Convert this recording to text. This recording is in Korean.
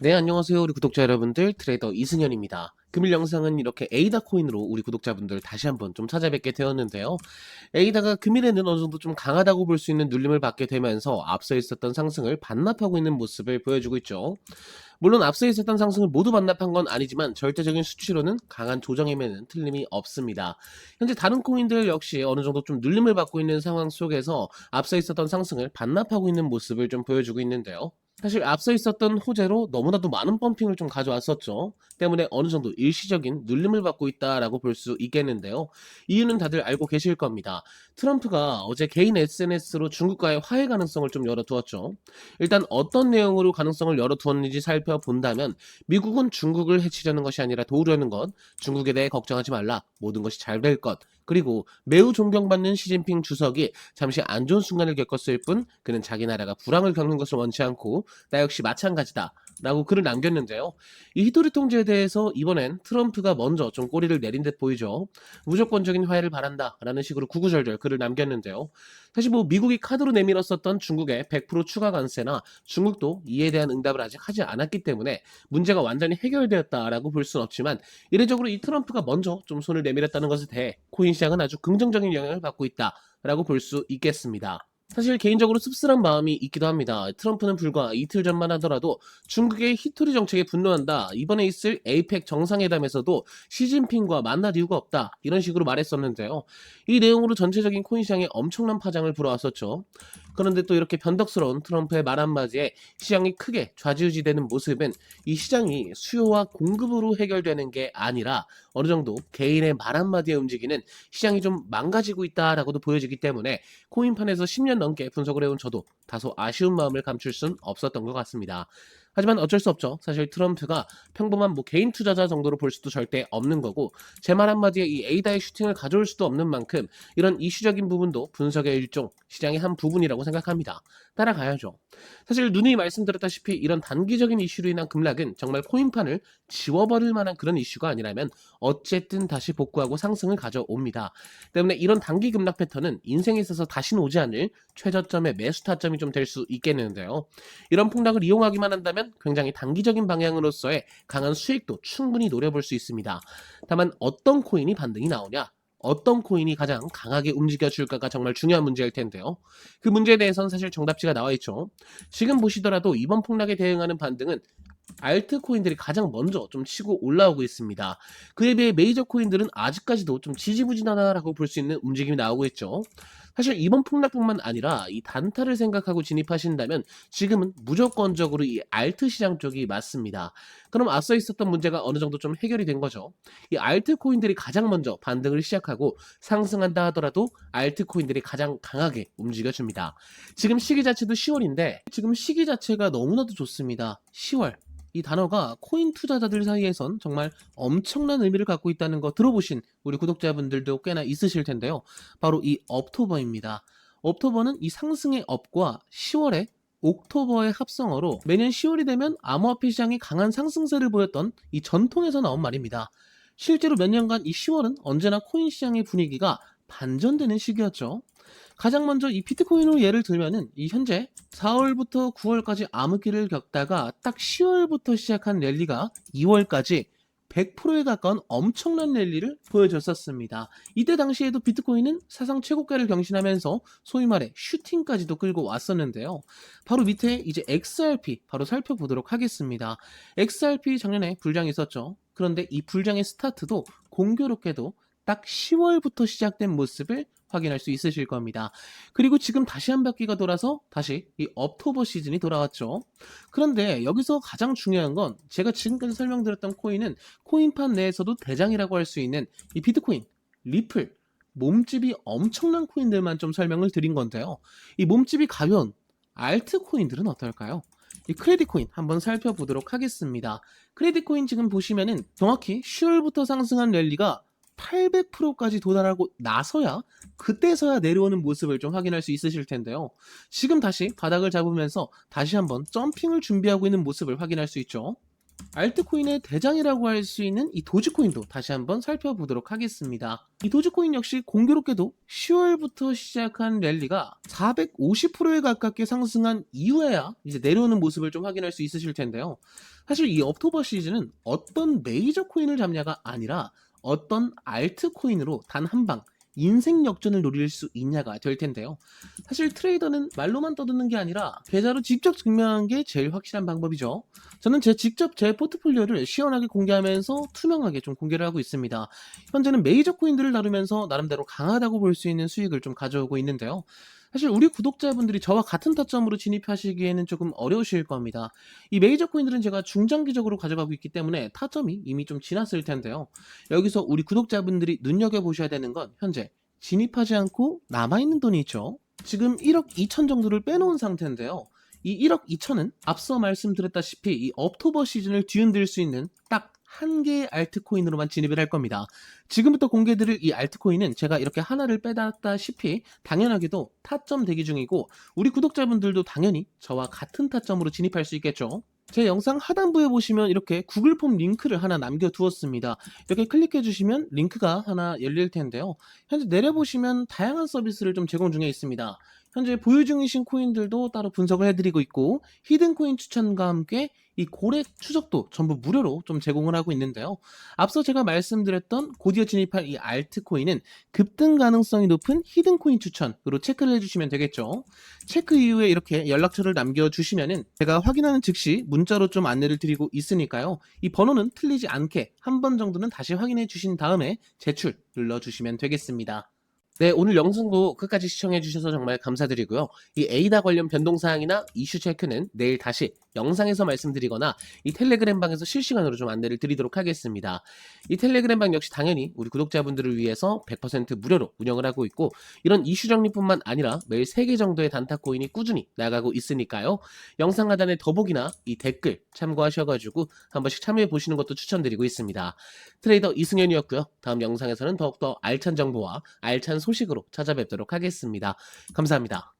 네, 안녕하세요. 우리 구독자 여러분들, 트레이더 이승현입니다. 금일 영상은 이렇게 에이다 코인으로 우리 구독자분들 다시 한번 좀 찾아뵙게 되었는데요. 에이다가 금일에는 어느 정도 좀 강하다고 볼 수 있는 눌림을 받게 되면서 앞서 있었던 상승을 반납하고 있는 모습을 보여주고 있죠. 물론 앞서 있었던 상승을 모두 반납한 건 아니지만 절대적인 수치로는 강한 조정임에는 틀림이 없습니다. 현재 다른 코인들 역시 어느 정도 좀 눌림을 받고 있는 상황 속에서 앞서 있었던 상승을 반납하고 있는 모습을 좀 보여주고 있는데요. 사실 앞서 있었던 호재로 너무나도 많은 펌핑을 좀 가져왔었죠. 때문에 어느 정도 일시적인 눌림을 받고 있다라고 볼 수 있겠는데요. 이유는 다들 알고 계실 겁니다. 트럼프가 어제 개인 SNS로 중국과의 화해 가능성을 좀 열어두었죠. 일단 어떤 내용으로 가능성을 열어두었는지 살펴본다면 미국은 중국을 해치려는 것이 아니라 도우려는 것, 중국에 대해 걱정하지 말라, 모든 것이 잘 될 것, 그리고 매우 존경받는 시진핑 주석이 잠시 안 좋은 순간을 겪었을 뿐 그는 자기 나라가 불황을 겪는 것을 원치 않고 나 역시 마찬가지다 라고 글을 남겼는데요. 이 히토리 통제에 대해서 이번엔 트럼프가 먼저 좀 꼬리를 내린 듯 보이죠. 무조건적인 화해를 바란다 라는 식으로 구구절절 글을 남겼는데요. 사실 뭐 미국이 카드로 내밀었었던 중국의 100% 추가 관세나 중국도 이에 대한 응답을 아직 하지 않았기 때문에 문제가 완전히 해결되었다라고 볼 수는 없지만 이례적으로 이 트럼프가 먼저 좀 손을 내밀었다는 것에 대해 코인 시장은 아주 긍정적인 영향을 받고 있다라고 볼 수 있겠습니다. 사실 개인적으로 씁쓸한 마음이 있기도 합니다. 트럼프는 불과 이틀 전만 하더라도 중국의 히토리 정책에 분노한다. 이번에 있을 에이펙 정상회담에서도 시진핑과 만날 이유가 없다. 이런 식으로 말했었는데요. 이 내용으로 전체적인 코인 시장에 엄청난 파장을 불어왔었죠. 그런데 또 이렇게 변덕스러운 트럼프의 말 한마디에 시장이 크게 좌지우지되는 모습은 이 시장이 수요와 공급으로 해결되는 게 아니라 어느 정도 개인의 말 한마디에 움직이는 시장이 좀 망가지고 있다라고도 보여지기 때문에 코인판에서 10년 넘게 분석을 해온 저도 다소 아쉬운 마음을 감출 순 없었던 것 같습니다. 하지만 어쩔 수 없죠. 사실 트럼프가 평범한 뭐 개인 투자자 정도로 볼 수도 절대 없는 거고 제 말 한마디에 이 에이다의 슈팅을 가져올 수도 없는 만큼 이런 이슈적인 부분도 분석의 일종, 시장의 한 부분이라고 생각합니다. 따라가야죠. 사실 누누이 말씀드렸다시피 이런 단기적인 이슈로 인한 급락은 정말 코인판을 지워버릴 만한 그런 이슈가 아니라면 어쨌든 다시 복구하고 상승을 가져옵니다. 때문에 이런 단기 급락 패턴은 인생에 있어서 다시는 오지 않을 최저점의 매수 타점이 좀 될 수 있겠는데요. 이런 폭락을 이용하기만 한다면 굉장히 단기적인 방향으로서의 강한 수익도 충분히 노려볼 수 있습니다. 다만 어떤 코인이 반등이 나오냐? 어떤 코인이 가장 강하게 움직여줄까가 정말 중요한 문제일 텐데요. 그 문제에 대해서는 사실 정답지가 나와 있죠. 지금 보시더라도 이번 폭락에 대응하는 반등은 알트 코인들이 가장 먼저 좀 치고 올라오고 있습니다. 그에 비해 메이저 코인들은 아직까지도 좀 지지부진하다라고 볼 수 있는 움직임이 나오고 있죠. 사실 이번 폭락뿐만 아니라 이 단타를 생각하고 진입하신다면 지금은 무조건적으로 이 알트 시장 쪽이 맞습니다. 그럼 앞서 있었던 문제가 어느 정도 좀 해결이 된 거죠. 이 알트 코인들이 가장 먼저 반등을 시작하고 상승한다 하더라도 알트 코인들이 가장 강하게 움직여줍니다. 지금 시기 자체도 10월인데 지금 시기 자체가 너무나도 좋습니다. 10월. 이 단어가 코인 투자자들 사이에선 정말 엄청난 의미를 갖고 있다는 거 들어보신 우리 구독자분들도 꽤나 있으실 텐데요. 바로 이 업토버입니다. 업토버는 이 상승의 업과 10월의 옥토버의 합성어로 매년 10월이 되면 암호화폐 시장이 강한 상승세를 보였던 이 전통에서 나온 말입니다. 실제로 몇 년간 이 10월은 언제나 코인 시장의 분위기가 반전되는 시기였죠. 가장 먼저 이 비트코인으로 예를 들면은 이 현재 4월부터 9월까지 암흑기를 겪다가 딱 10월부터 시작한 랠리가 2월까지 100%에 가까운 엄청난 랠리를 보여줬었습니다. 이때 당시에도 비트코인은 사상 최고가를 경신하면서 소위 말해 슈팅까지도 끌고 왔었는데요. 바로 밑에 이제 XRP 바로 살펴보도록 하겠습니다. XRP 작년에 불장이 있었죠. 그런데 이 불장의 스타트도 공교롭게도 딱 10월부터 시작된 모습을 확인할 수 있으실 겁니다. 그리고 지금 다시 한 바퀴가 돌아서 다시 이 업토버 시즌이 돌아왔죠. 그런데 여기서 가장 중요한 건 제가 지금까지 설명드렸던 코인은 코인판 내에서도 대장이라고 할 수 있는 이 비트코인, 리플, 몸집이 엄청난 코인들만 좀 설명을 드린 건데요. 이 몸집이 가벼운 알트 코인들은 어떨까요? 이 크레딧 코인 한번 살펴보도록 하겠습니다. 크레딧 코인 지금 보시면은 정확히 10월부터 상승한 랠리가 800%까지 도달하고 나서야 그때서야 내려오는 모습을 좀 확인할 수 있으실 텐데요. 지금 다시 바닥을 잡으면서 다시 한번 점핑을 준비하고 있는 모습을 확인할 수 있죠. 알트코인의 대장이라고 할 수 있는 이 도지코인도 다시 한번 살펴보도록 하겠습니다. 이 도지코인 역시 공교롭게도 10월부터 시작한 랠리가 450%에 가깝게 상승한 이후에야 이제 내려오는 모습을 좀 확인할 수 있으실 텐데요. 사실 이 억토버 시즌은 어떤 메이저 코인을 잡냐가 아니라 어떤 알트코인으로 단 한 방 인생 역전을 노릴 수 있냐가 될 텐데요. 사실 트레이더는 말로만 떠드는 게 아니라 계좌로 직접 증명한 게 제일 확실한 방법이죠. 저는 직접 제 포트폴리오를 시원하게 공개하면서 투명하게 좀 공개를 하고 있습니다. 현재는 메이저 코인들을 다루면서 나름대로 강하다고 볼 수 있는 수익을 좀 가져오고 있는데요. 사실 우리 구독자분들이 저와 같은 타점으로 진입하시기에는 조금 어려우실 겁니다. 이 메이저 코인들은 제가 중장기적으로 가져가고 있기 때문에 타점이 이미 좀 지났을 텐데요. 여기서 우리 구독자분들이 눈여겨보셔야 되는 건 현재 진입하지 않고 남아있는 돈이 있죠. 지금 1억 2천 정도를 빼놓은 상태인데요. 이 1억 2천은 앞서 말씀드렸다시피 이 억토버 시즌을 뒤흔들 수 있는 딱 한 개의 알트코인으로만 진입을 할 겁니다. 지금부터 공개드릴 이 알트코인은 제가 이렇게 하나를 빼놨다시피 당연하게도 타점 대기 중이고 우리 구독자분들도 당연히 저와 같은 타점으로 진입할 수 있겠죠. 제 영상 하단부에 보시면 이렇게 구글 폼 링크를 하나 남겨두었습니다. 이렇게 클릭해 주시면 링크가 하나 열릴 텐데요. 현재 내려보시면 다양한 서비스를 좀 제공 중에 있습니다. 현재 보유 중이신 코인들도 따로 분석을 해드리고 있고 히든 코인 추천과 함께 이 고래 추적도 전부 무료로 좀 제공을 하고 있는데요. 앞서 제가 말씀드렸던 곧이어 진입할 이 알트코인은 급등 가능성이 높은 히든 코인 추천으로 체크를 해주시면 되겠죠. 체크 이후에 이렇게 연락처를 남겨주시면은 제가 확인하는 즉시 문자로 좀 안내를 드리고 있으니까요. 이 번호는 틀리지 않게 한 번 정도는 다시 확인해 주신 다음에 제출 눌러주시면 되겠습니다. 네, 오늘 영상도 끝까지 시청해주셔서 정말 감사드리고요. 이 에이다 관련 변동사항이나 이슈 체크는 내일 다시 영상에서 말씀드리거나 이 텔레그램방에서 실시간으로 좀 안내를 드리도록 하겠습니다. 이 텔레그램방 역시 당연히 우리 구독자분들을 위해서 100% 무료로 운영을 하고 있고 이런 이슈 정리뿐만 아니라 매일 3개 정도의 단타 코인이 꾸준히 나가고 있으니까요. 영상 하단의 더보기나 이 댓글 참고하셔가지고 한 번씩 참여해 보시는 것도 추천드리고 있습니다. 트레이더 이승현이었고요. 다음 영상에서는 더욱더 알찬 정보와 알찬 소식으로 찾아뵙도록 하겠습니다. 감사합니다.